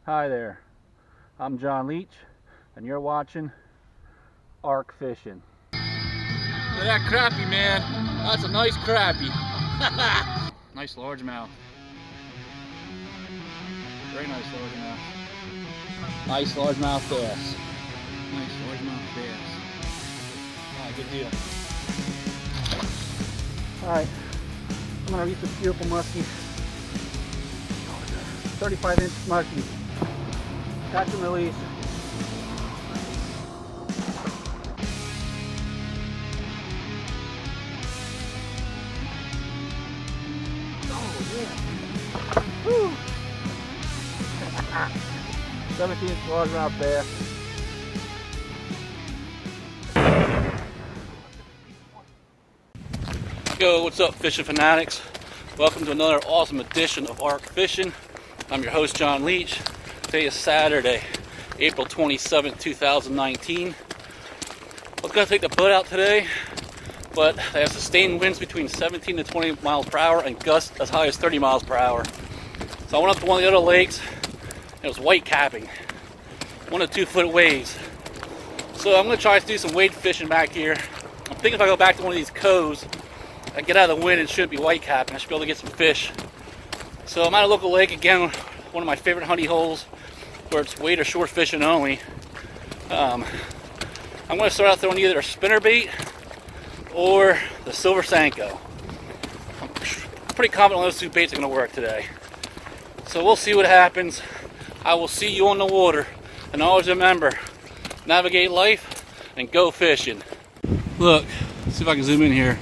Hi there, I'm John Leach, and you're watching Arc Fishing. Look at that crappie, man. That's a nice crappie. Nice largemouth. Very nice largemouth. Nice largemouth bass. Nice largemouth bass. Alright, good deal. Alright, I'm going to release this beautiful muskie. 35-inch muskie. Catch and release. Oh, yeah. Woo. 17-inch largemouth bass. Yo, what's up, fishing fanatics? Welcome to another awesome edition of Arc Fishing. I'm your host, John Leach. Today is Saturday, April 27th, 2019. I was going to take the boat out today, but they have sustained winds between 17 to 20 miles per hour and gusts as high as 30 miles per hour. So I went up to one of the other lakes, and it was white capping, 1 to 2 foot waves. So I'm going to try to do some wade fishing back here. I'm thinking if I go back to one of these coves, I get out of the wind and shouldn't be white capping. I should be able to get some fish. So I'm at a local lake again, one of my favorite honey holes, where it's wade or short fishing only. I'm going to start out throwing either a spinnerbait or the silver Senko. I'm pretty confident those two baits are going to work today. So we'll see what happens. I will see you on the water. And always remember, navigate life and go fishing. Look, let's see if I can zoom in here.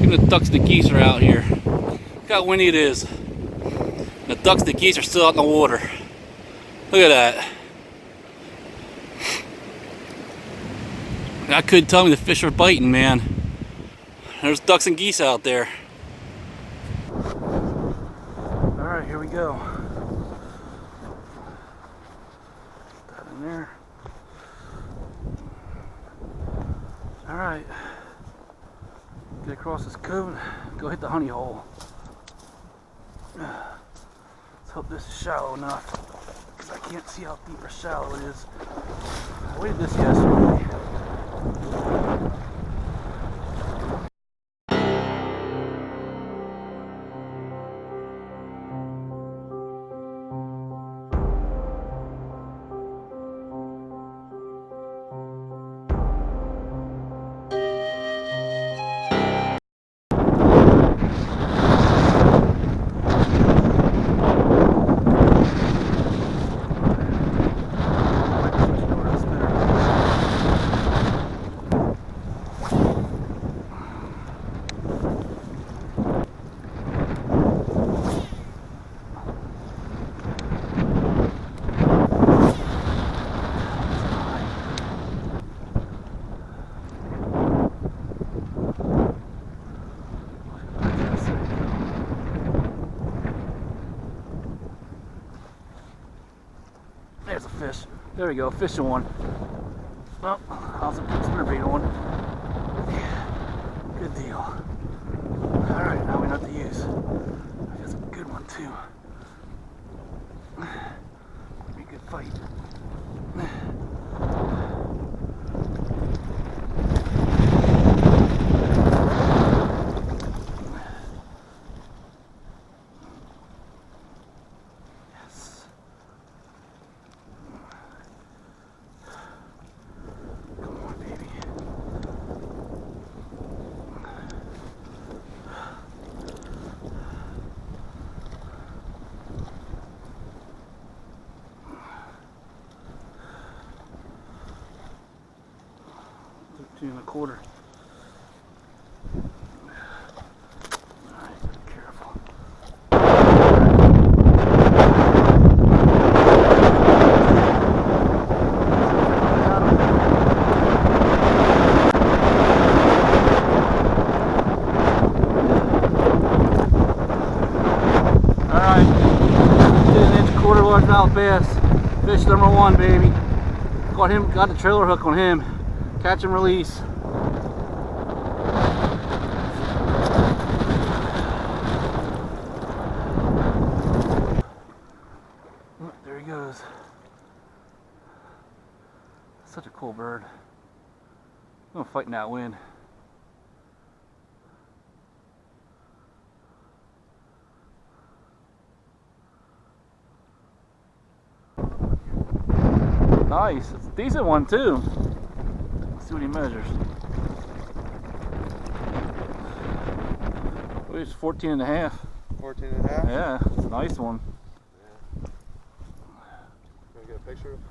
Even the ducks and the geese are out here. Look how windy it is. And the ducks and the geese are still out in the water. Look at that. That could tell me the fish are biting, man. There's ducks and geese out there. Alright, here we go. Put that in there. Alright. Get across this cove and go hit the honey hole. Let's hope this is shallow enough, because I can't see how deep or shallow it is. I weighed this yesterday. There's a fish. There we go, fishing one. Well, how's the spinnerbait on? Yeah, good deal. Alright, now we know what to use. That's a good one too. Be a good fight. Two and a quarter. Alright, be careful. Alright, 10-inch quarter largemouth bass. Fish number 1, baby. Got the trailer hook on him. Catch and release. There he goes. cool bird. I'm fighting that wind. Nice. It's a decent one too. Let's see what he measures. Oh, he's 14 and a half. 14 and a half? Yeah, it's a nice one. Yeah. Can we get a picture of it?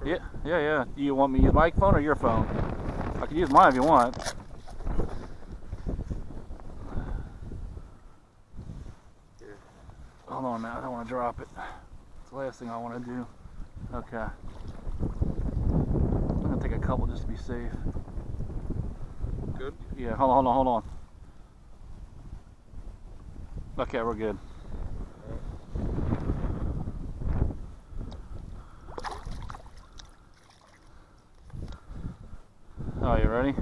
Yeah. Do you want me to use my phone or your phone? I can use mine if you want. Here. Hold on now, I don't want to drop it. It's the last thing I want to do. Okay. I'm going to take a couple just to be safe. Good? Yeah, hold on. Okay, we're good. Oh, you ready?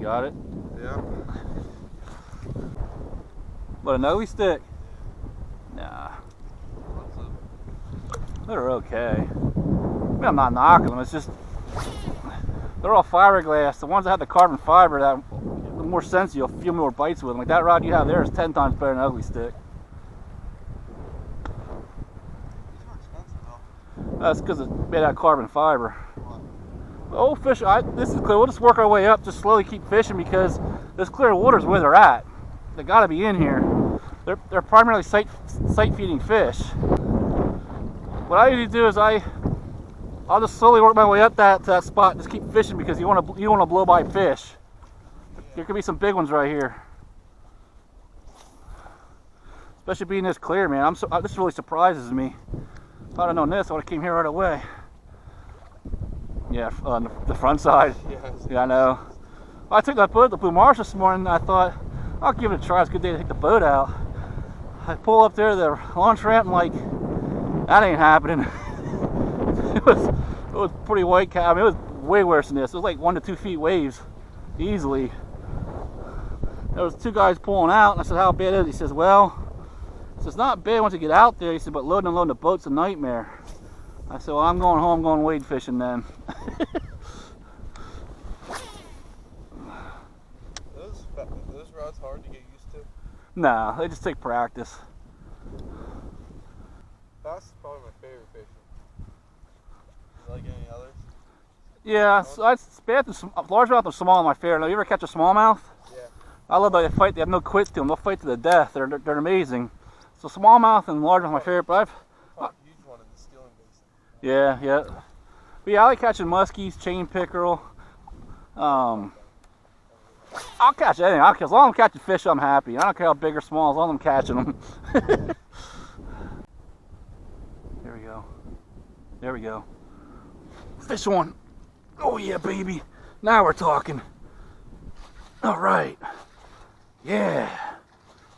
Got it? Yeah. But a ugly stick? Nah. They're okay. I mean, I'm not knocking them, it's just they're all fiberglass. The ones that have the carbon fiber, that the more sensitive, you'll feel more bites with them. Like that rod you have there is 10 times better than an ugly stick. These are expensive though. That's because it's made out of carbon fiber. What? Oh, fish! This is clear. We'll just work our way up. Just slowly keep fishing because this clear water is where they're at. They got to be in here. They're primarily sight feeding fish. What I usually do is I'll just slowly work my way up to that spot. Just keep fishing because you want to blow by fish. There could be some big ones right here, especially being this clear, man. This really surprises me. If I'd have known this, I would have came here right away. Yeah, on the front side. Yes. Yeah, I know. I took that boat to Blue Marsh this morning. And I thought I'll give it a try. It's a good day to take the boat out. I pull up there to the launch ramp and like, that ain't happening. it was pretty white cap. I mean, it was way worse than this. It was like 1 to 2 feet waves, easily. There was 2 guys pulling out, and I said, "How bad is it?" He says, "Well, it's not bad once you get out there." He said, "But loading and unloading the boat's a nightmare." I said, "Well, I'm going home. I'm going wade fishing then." Those rods hard to get used to? Nah, they just take practice. Bass is probably my favorite fishing. You like any others? Yeah, so largemouth and smallmouth are my favorite. Now, you ever catch a smallmouth? Yeah. I love that they fight. They have no quit to them. They'll fight to the death. They're amazing. So smallmouth and largemouth are my favorite. But A huge one in the Steeling Basin. yeah. But yeah, I like catching muskies, chain pickerel. I'll catch anything. As long as I'm catching fish, I'm happy. I don't care how big or small, as long as I'm catching them. There we go. Fish one. Oh yeah, baby. Now we're talking. All right. Yeah.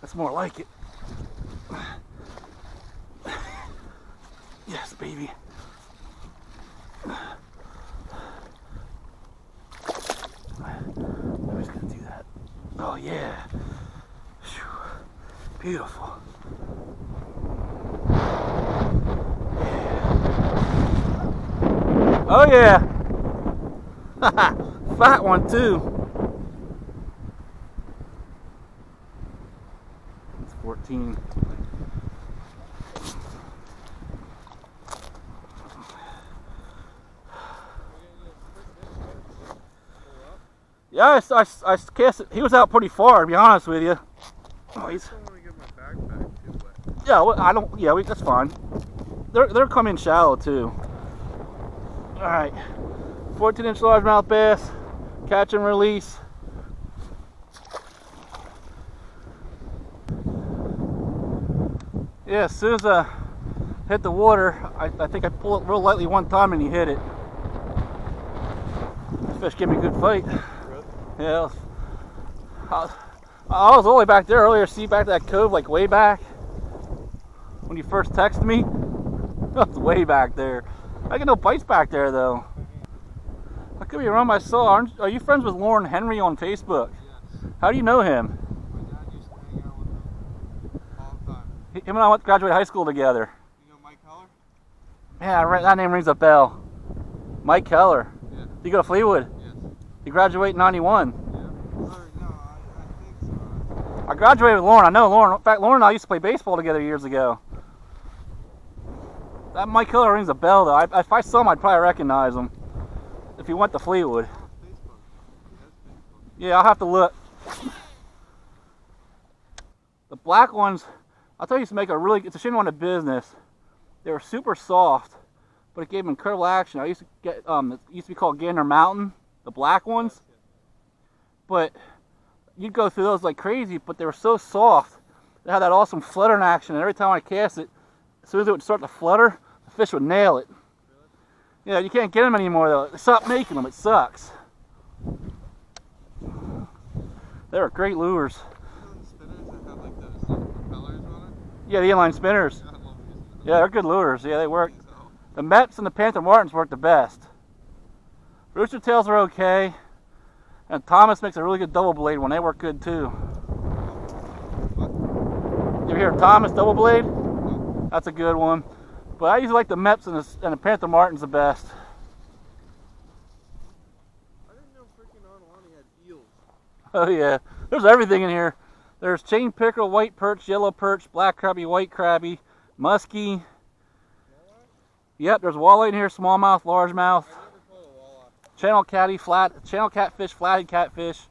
That's more like it. Yes, baby. I'm just gonna do that. Oh yeah. Whew. Beautiful. Yeah. Oh yeah. Fat one too. It's 14. Yeah, I cast it. He was out pretty far, to be honest with you. Oh, he's... I want to get my backpack too, but... Yeah, well, I don't. Yeah, that's fine. They're coming shallow too. All right, 14-inch largemouth bass, catch and release. Yeah, as soon as I hit the water, I think I pulled it real lightly one time and he hit it. The fish gave me a good fight. Yeah, I was all the way back there earlier. See, back to that cove, like way back when you first texted me. I was way back there. I get no bites back there though. I could be wrong. I saw. Are you friends with Lauren Henry on Facebook? Yes. How do you know him? My dad used to hang out with him all the time. Him and I went to graduate high school together. You know Mike Heller? Yeah, that name rings a bell. Mike Keller. Yeah. You go to Fleetwood? Yes. You graduate in 91. Yeah. Or, no, I think so. I graduated with Lauren. I know Lauren. In fact, Lauren and I used to play baseball together years ago. That Mike Keller rings a bell, though. If I saw him, I'd probably recognize him. If he went to Fleetwood. Facebook. Yes, Facebook. Yeah, I'll have to look. The black ones, I'll tell you, used to make a really, it's a shame on the business. They were super soft, but it gave them incredible action. I used to get, it used to be called Gander Mountain, the black ones. But you'd go through those like crazy, but they were so soft. They had that awesome fluttering action, and every time I cast it, as soon as it would start to flutter, the fish would nail it. Yeah, you can't get them anymore though. They stopped making them, it sucks. They were great lures. Yeah, the inline spinners. Yeah, they're good lures. Yeah, they work. The Mets and the Panther Martins work the best. Rooster tails are okay. And Thomas makes a really good double blade one. They work good too. You ever hear of Thomas double blade? That's a good one. But I usually like the Mets and the Panther Martins the best. I didn't know freaking Onwani had eels. Oh yeah, there's everything in here. There's chain pickerel, white perch, yellow perch, black crabby, white crabby, muskie. Yep, there's walleye in here, smallmouth, largemouth. Channel catfish, flathead catfish.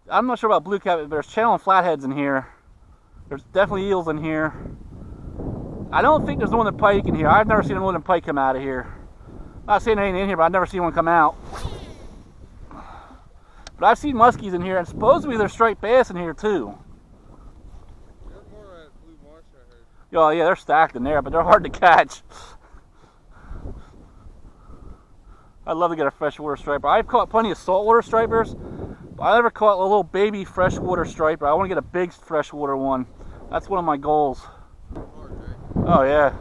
I'm not sure about blue catfish, but there's channel and flatheads in here. There's definitely eels in here. I don't think there's northern pike in here. I've never seen a northern pike come out of here. I'm not saying anything in here, but I've never seen one come out. But I've seen muskies in here, and supposedly there's striped bass in here too. There's more at Blue Marsh, I heard. Oh yeah, they're stacked in there, but they're hard to catch. I'd love to get a freshwater striper. I've caught plenty of saltwater stripers, but I never caught a little baby freshwater striper. I want to get a big freshwater one. That's one of my goals. Oh yeah.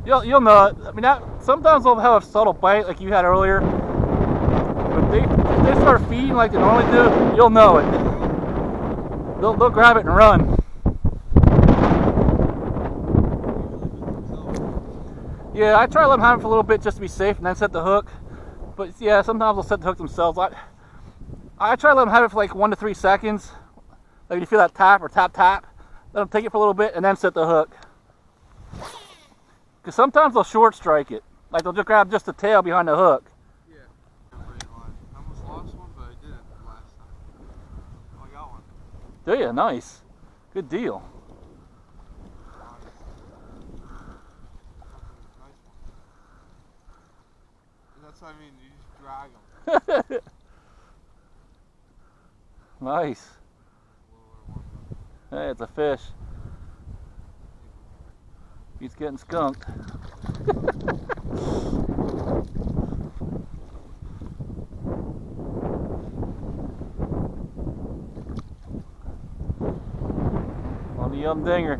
You'll know it. I mean, sometimes they'll have a subtle bite like you had earlier. But if they start feeding like they normally do, you'll know it. They'll grab it and run. Yeah, I try to let them have it for a little bit just to be safe and then set the hook. But yeah, sometimes they'll set the hook themselves. I try to let them have it for like 1 to 3 seconds. Like you feel that tap or tap tap, let them take it for a little bit and then set the hook. Because sometimes they'll short strike it. Like they'll just grab just the tail behind the hook. Yeah. I almost lost one, but I didn't last time. Oh, I got one. Do you? Nice. Good deal. That's what I mean, you just drag them. Nice. Hey, it's a fish. He's getting skunked. On the yum dinger.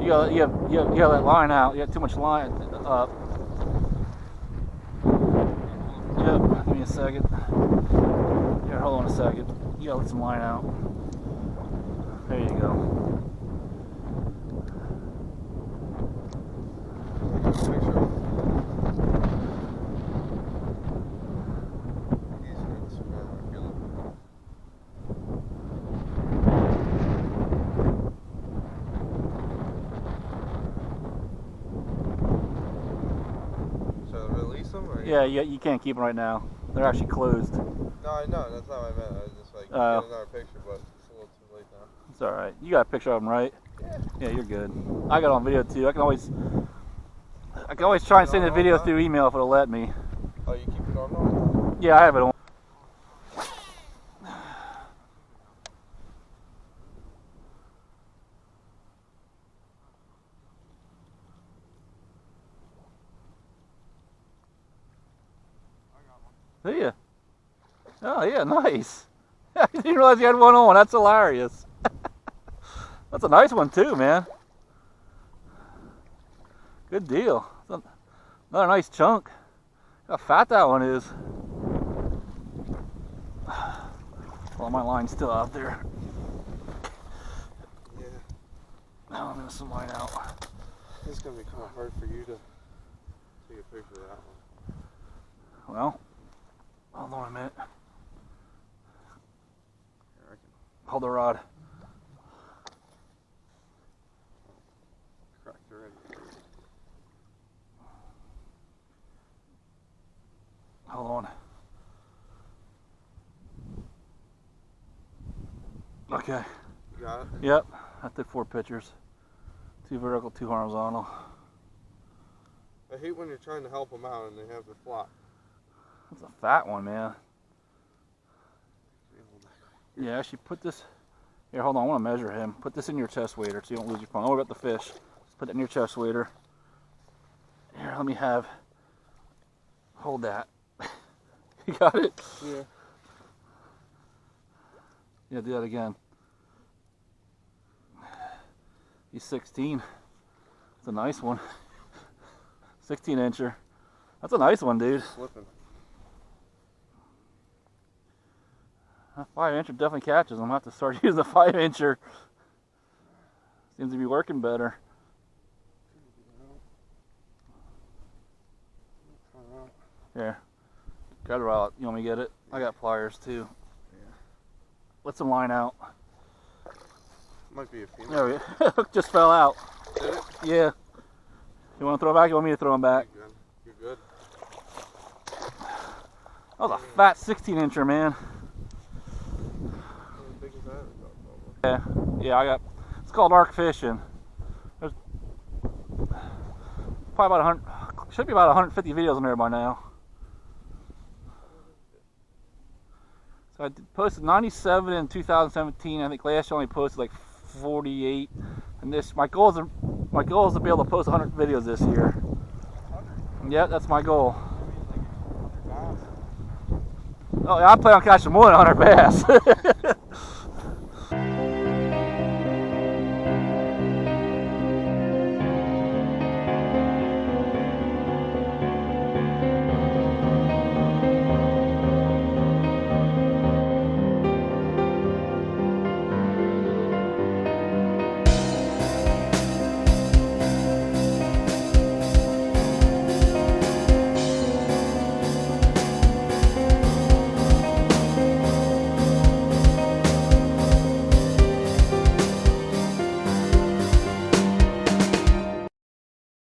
You got that line out. You got too much line up. Yep. Give me a second. Here, hold on a second. You gotta let some line out. There you go. Yeah, you can't keep them right now. They're actually closed. No, I know. That's not what I meant. I was just like, get another picture, but it's a little too late now. It's all right. You got a picture of them, right? Yeah. Yeah, you're good. I got it on video too. I can always try and send the video through email if it'll let me. Oh, you keep it on? Yeah, I have it on. Do you? Oh yeah, nice. I didn't realize you had one on. That's hilarious. That's a nice one too, man. Good deal. Another nice chunk. Look how fat that one is. Well, my line's still out there. Yeah. Now I'm gonna some line out. It's gonna be kind of hard for you to take a picture of that one. Well, hold on a minute. Here, I can Hold the rod. crack already. Hold on. Okay. You got it? Yep. I took 4 pictures. 2 vertical, 2 horizontal. I hate when you're trying to help them out and they have the flop. That's a fat one, man. Yeah, actually put this. Here, hold on. I want to measure him. Put this in your chest waiter so you don't lose your phone. Oh, we got the fish. Just put it in your chest waiter. Here, let me have. Hold that. You got it? Yeah. Yeah, do that again. He's 16. It's a nice one. 16 incher. That's a nice one, dude. Slipping. A 5 incher definitely catches. I'm gonna have to start using the 5 incher. Seems to be working better. Here. Got it out. You want me to get it? I got pliers too. Yeah. Let some line out. Might be a female. There we go. Hook just fell out. Did it? Yeah. You want to throw it back? You want me to throw him back? You're good. That was a fat 16 incher, man. How big is that? Yeah, I got. It's called arc fishing. There's probably about 100. Should be about 150 videos on there by now. So I posted 97 in 2017. I think last year I only posted like 48. And this, my goal is to be able to post 100 videos this year. Yeah, that's my goal. Oh, yeah, I plan on catching more than 100 bass.